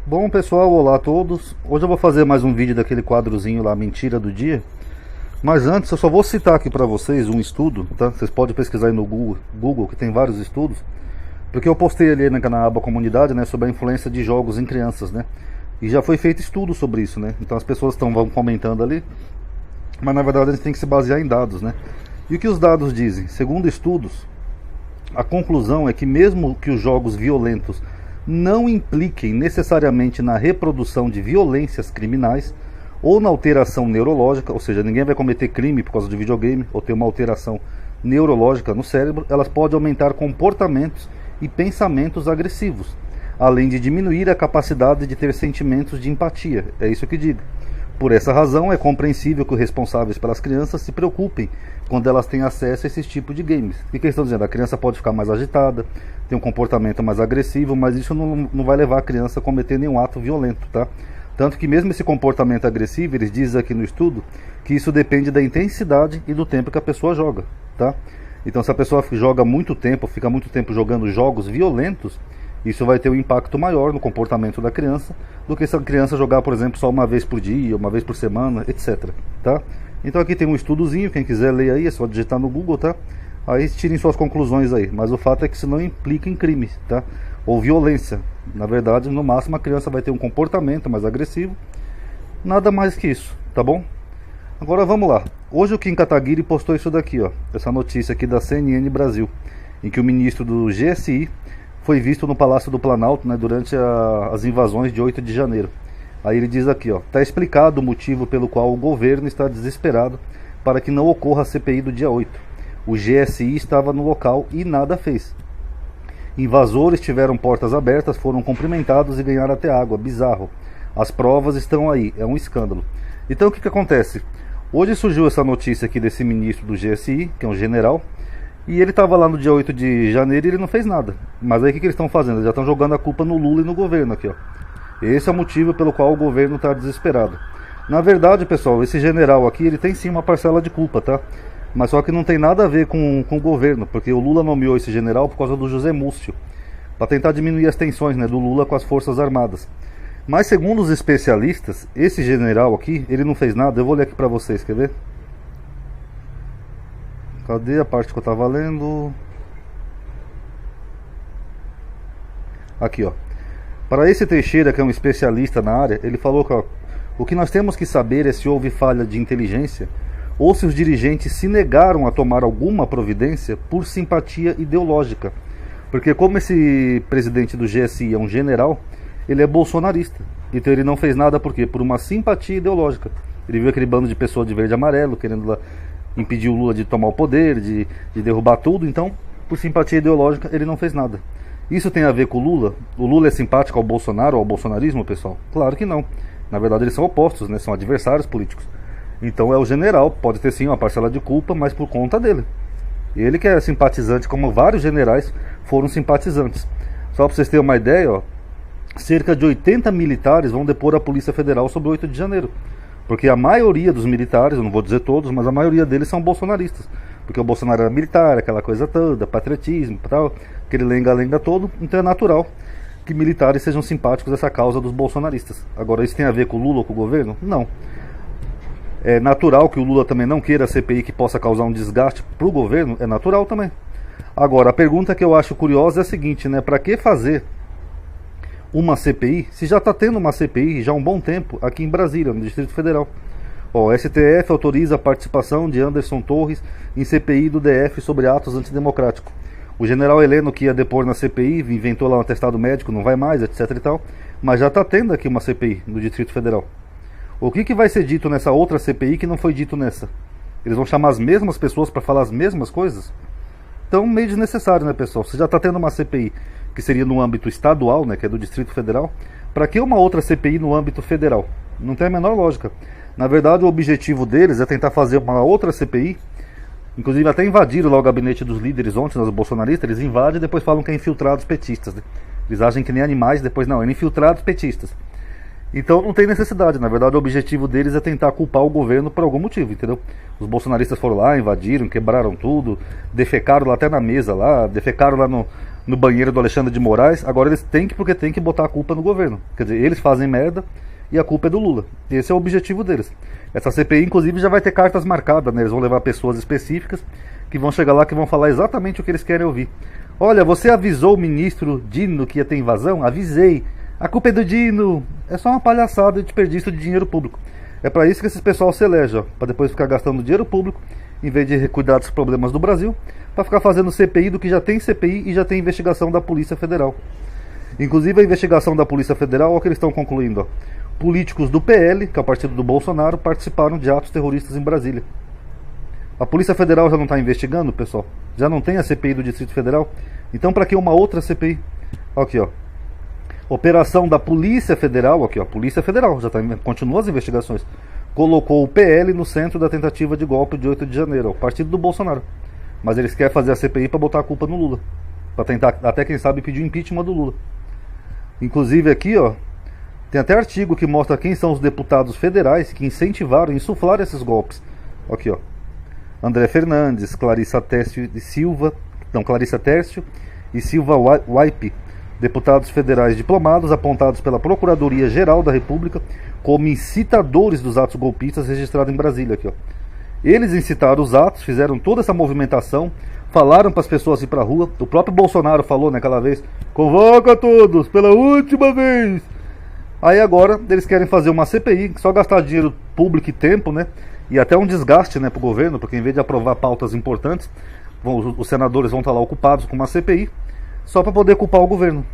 Bom pessoal, olá a todos. Hoje eu vou fazer mais um vídeo daquele quadrozinho lá, Mentira do Dia. Mas antes eu só vou citar aqui para vocês um estudo, tá? Vocês podem pesquisar aí no Google que tem vários estudos. Porque eu postei ali na aba comunidade, né, sobre a influência de jogos em crianças, né? E já foi feito estudo sobre isso, né? Então as pessoas vão comentando ali. Mas na verdade a gente tem que se basear em dados, né? E o que os dados dizem? Segundo estudos, a conclusão é que mesmo que os jogos violentos não impliquem necessariamente na reprodução de violências criminais ou na alteração neurológica, ou seja, ninguém vai cometer crime por causa de videogame ou ter uma alteração neurológica no cérebro, elas podem aumentar comportamentos e pensamentos agressivos, além de diminuir a capacidade de ter sentimentos de empatia. É isso que digo. Por essa razão, é compreensível que os responsáveis pelas crianças se preocupem quando elas têm acesso a esse tipo de games. O que eles estão dizendo? A criança pode ficar mais agitada, ter um comportamento mais agressivo, mas isso não vai levar a criança a cometer nenhum ato violento, tá? Tanto que mesmo esse comportamento agressivo, eles dizem aqui no estudo, que isso depende da intensidade e do tempo que a pessoa joga, tá? Então se a pessoa joga muito tempo, fica muito tempo jogando jogos violentos, isso vai ter um impacto maior no comportamento da criança do que se a criança jogar, por exemplo, só uma vez por dia, uma vez por semana, etc. Tá? Então aqui tem um estudozinho, quem quiser ler aí, é só digitar no Google, tá? Aí tirem suas conclusões aí. Mas o fato é que isso não implica em crime, tá? Ou violência. Na verdade, no máximo a criança vai ter um comportamento mais agressivo. Nada mais que isso, tá bom? Agora vamos lá. Hoje o Kim Kataguiri postou isso daqui, ó. Essa notícia aqui da CNN Brasil, em que o ministro do GSI foi visto no Palácio do Planalto, né, durante as invasões de 8 de janeiro. Aí ele diz aqui, ó, tá explicado o motivo pelo qual o governo está desesperado para que não ocorra a CPI do dia 8. O GSI estava no local e nada fez. Invasores tiveram portas abertas, foram cumprimentados e ganharam até água. Bizarro. As provas estão aí, é um escândalo. Então o que acontece? Hoje surgiu essa notícia aqui desse ministro do GSI, que é um general, e ele estava lá no dia 8 de janeiro e ele não fez nada. Mas aí o que eles estão fazendo? Eles já estão jogando a culpa no Lula e no governo aqui, ó. Esse é o motivo pelo qual o governo está desesperado. Na verdade, pessoal, esse general aqui, ele tem sim uma parcela de culpa, tá? Mas só que não tem nada a ver com o governo, porque o Lula nomeou esse general por causa do José Múcio, para tentar diminuir as tensões, né, do Lula com as Forças Armadas. Mas segundo os especialistas, esse general aqui, ele não fez nada. Eu vou ler aqui para vocês, quer ver? Cadê a parte que eu estava lendo? Aqui, ó. Para esse Teixeira, que é um especialista na área, ele falou que, ó, o que nós temos que saber é se houve falha de inteligência ou se os dirigentes se negaram a tomar alguma providência por simpatia ideológica. Porque como esse presidente do GSI é um general, ele é bolsonarista. Então ele não fez nada por quê? Por uma simpatia ideológica. Ele viu aquele bando de pessoas de verde e amarelo querendo lá impedir o Lula de tomar o poder, de derrubar tudo. Então, por simpatia ideológica, ele não fez nada. Isso tem a ver com o Lula? O Lula é simpático ao Bolsonaro, ao bolsonarismo, pessoal? Claro que não. Na verdade, eles são opostos, né? São adversários políticos. Então é o general, pode ter sim uma parcela de culpa, mas por conta dele. Ele que é simpatizante, como vários generais foram simpatizantes. Só para vocês terem uma ideia, ó, cerca de 80 militares vão depor a Polícia Federal sobre o 8 de janeiro. Porque a maioria dos militares, eu não vou dizer todos, mas a maioria deles são bolsonaristas. Porque o Bolsonaro era militar, aquela coisa toda, patriotismo, tal, aquele lenga-lenga todo. Então é natural que militares sejam simpáticos a essa causa dos bolsonaristas. Agora, isso tem a ver com o Lula ou com o governo? Não. É natural que o Lula também não queira a CPI que possa causar um desgaste para o governo? É natural também. Agora, a pergunta que eu acho curiosa é a seguinte, né? Para que fazer uma CPI, se já está tendo uma CPI já há um bom tempo aqui em Brasília, no Distrito Federal? Ó, o STF autoriza a participação de Anderson Torres em CPI do DF sobre atos antidemocráticos. O general Heleno, que ia depor na CPI, inventou lá um atestado médico, não vai mais, etc e tal, mas já está tendo aqui uma CPI no Distrito Federal. O que vai ser dito nessa outra CPI que não foi dito nessa? Eles vão chamar as mesmas pessoas para falar as mesmas coisas? Então, meio desnecessário, né, pessoal? Você já está tendo uma CPI que seria no âmbito estadual, né, que é do Distrito Federal, para que uma outra CPI no âmbito federal? Não tem a menor lógica. Na verdade, o objetivo deles é tentar fazer uma outra CPI, inclusive até invadiram lá o gabinete dos líderes ontem, os bolsonaristas, eles invadem e depois falam que é infiltrados petistas, né? Eles agem que nem animais, depois não, é infiltrados petistas. Então não tem necessidade, na verdade o objetivo deles é tentar culpar o governo por algum motivo, entendeu? Os bolsonaristas foram lá, invadiram, quebraram tudo, defecaram lá até na mesa lá, defecaram lá no banheiro do Alexandre de Moraes, agora eles têm que, porque tem que botar a culpa no governo. Quer dizer, eles fazem merda e a culpa é do Lula. Esse é o objetivo deles. Essa CPI, inclusive, já vai ter cartas marcadas, né? Eles vão levar pessoas específicas que vão chegar lá, que vão falar exatamente o que eles querem ouvir. Olha, você avisou o ministro Dino que ia ter invasão? Avisei. A culpa é do Dino. É só uma palhaçada de desperdício de dinheiro público. É para isso que esses pessoal se elege, para depois ficar gastando dinheiro público, em vez de cuidar dos problemas do Brasil, para ficar fazendo CPI do que já tem CPI e já tem investigação da Polícia Federal. Inclusive a investigação da Polícia Federal, olha o que eles estão concluindo. Ó. Políticos do PL, que é o partido do Bolsonaro, participaram de atos terroristas em Brasília. A Polícia Federal já não está investigando, pessoal? Já não tem a CPI do Distrito Federal? Então para que uma outra CPI? Aqui, ó. Operação da Polícia Federal, aqui ó, Polícia Federal, já continua as investigações. Colocou o PL no centro da tentativa de golpe de 8 de janeiro, ó, o partido do Bolsonaro. Mas eles querem fazer a CPI para botar a culpa no Lula. Para tentar, até quem sabe, pedir o impeachment do Lula. Inclusive aqui, ó, tem até artigo que mostra quem são os deputados federais que incentivaram, insuflaram esses golpes. Aqui, ó. André Fernandes, Clarissa Tércio e Silva, não, Clarissa Tércio e Silva Waipe, deputados federais diplomados apontados pela Procuradoria-Geral da República como incitadores dos atos golpistas registrados em Brasília. Aqui, ó. Eles incitaram os atos, fizeram toda essa movimentação, falaram para as pessoas ir para a rua. O próprio Bolsonaro falou naquela vez: convoca todos pela última vez. Aí agora eles querem fazer uma CPI, só gastar dinheiro público e tempo, né? E até um desgaste, né, para o governo, porque em vez de aprovar pautas importantes, os senadores vão estar lá ocupados com uma CPI, só para poder culpar o governo.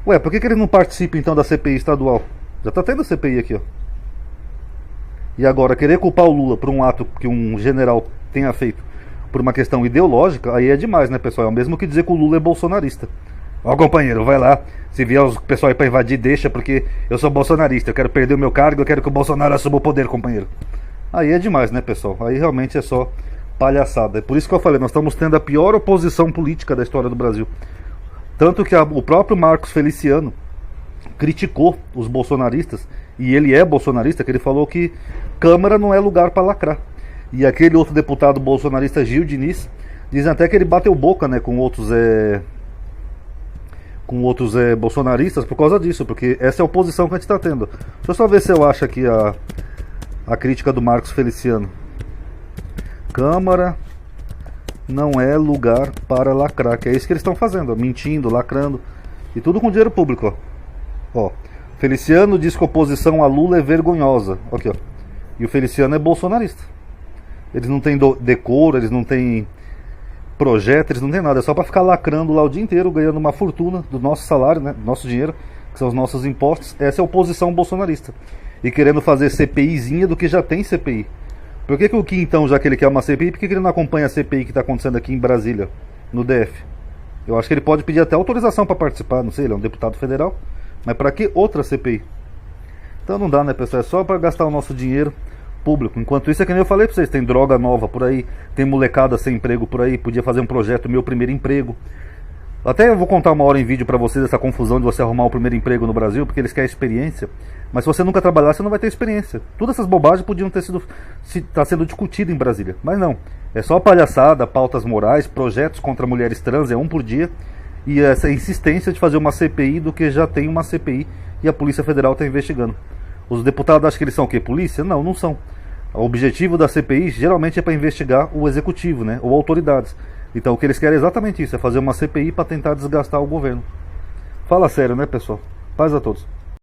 Ué, por que eles não participam então da CPI estadual? Já está tendo a CPI aqui, ó. E agora, querer culpar o Lula por um ato que um general tenha feito por uma questão ideológica, aí é demais, né, pessoal? É o mesmo que dizer que o Lula é bolsonarista. Ó, companheiro, vai lá. Se vier o pessoal aí pra invadir, deixa, porque eu sou bolsonarista. Eu quero perder o meu cargo, eu quero que o Bolsonaro assuma o poder, companheiro. Aí é demais, né, pessoal? Aí realmente é só palhaçada. É por isso que eu falei, nós estamos tendo a pior oposição política da história do Brasil. Tanto que o próprio Marcos Feliciano criticou os bolsonaristas, e ele é bolsonarista, que ele falou que Câmara não é lugar para lacrar. E aquele outro deputado bolsonarista, Gil Diniz, dizem até que ele bateu boca, né, com outros bolsonaristas por causa disso, porque essa é a oposição que a gente está tendo. Deixa eu só ver se eu acho aqui a crítica do Marcos Feliciano. Câmara não é lugar para lacrar, que é isso que eles estão fazendo, ó, mentindo, lacrando, e tudo com dinheiro público, ó. Feliciano diz que a oposição a Lula é vergonhosa, aqui, ó. E o Feliciano é bolsonarista. Eles não têm decoro, eles não têm projeto, eles não têm nada, é só para ficar lacrando lá o dia inteiro, ganhando uma fortuna do nosso salário, né, do nosso dinheiro, que são os nossos impostos. Essa é a oposição bolsonarista. E querendo fazer CPIzinha do que já tem CPI. Por que o Kim, então, já que ele quer uma CPI, por que ele não acompanha a CPI que está acontecendo aqui em Brasília, no DF? Eu acho que ele pode pedir até autorização para participar, não sei, ele é um deputado federal. Mas para que outra CPI? Então não dá, né, pessoal? É só para gastar o nosso dinheiro público. Enquanto isso, é que nem eu falei para vocês, tem droga nova por aí, tem molecada sem emprego por aí, podia fazer um projeto Meu Primeiro Emprego. Até eu vou contar uma hora em vídeo para vocês essa confusão de você arrumar o primeiro emprego no Brasil, porque eles querem experiência. Mas se você nunca trabalhar, você não vai ter experiência. Todas essas bobagens podiam ter sido sendo discutidas em Brasília. Mas não. É só palhaçada, pautas morais, projetos contra mulheres trans, é um por dia. E essa insistência de fazer uma CPI do que já tem uma CPI e a Polícia Federal está investigando. Os deputados acham que eles são o quê? Polícia? Não, não são. O objetivo da CPI geralmente é para investigar o executivo, né? Ou autoridades. Então o que eles querem é exatamente isso, é fazer uma CPI para tentar desgastar o governo. Fala sério, né, pessoal? Paz a todos.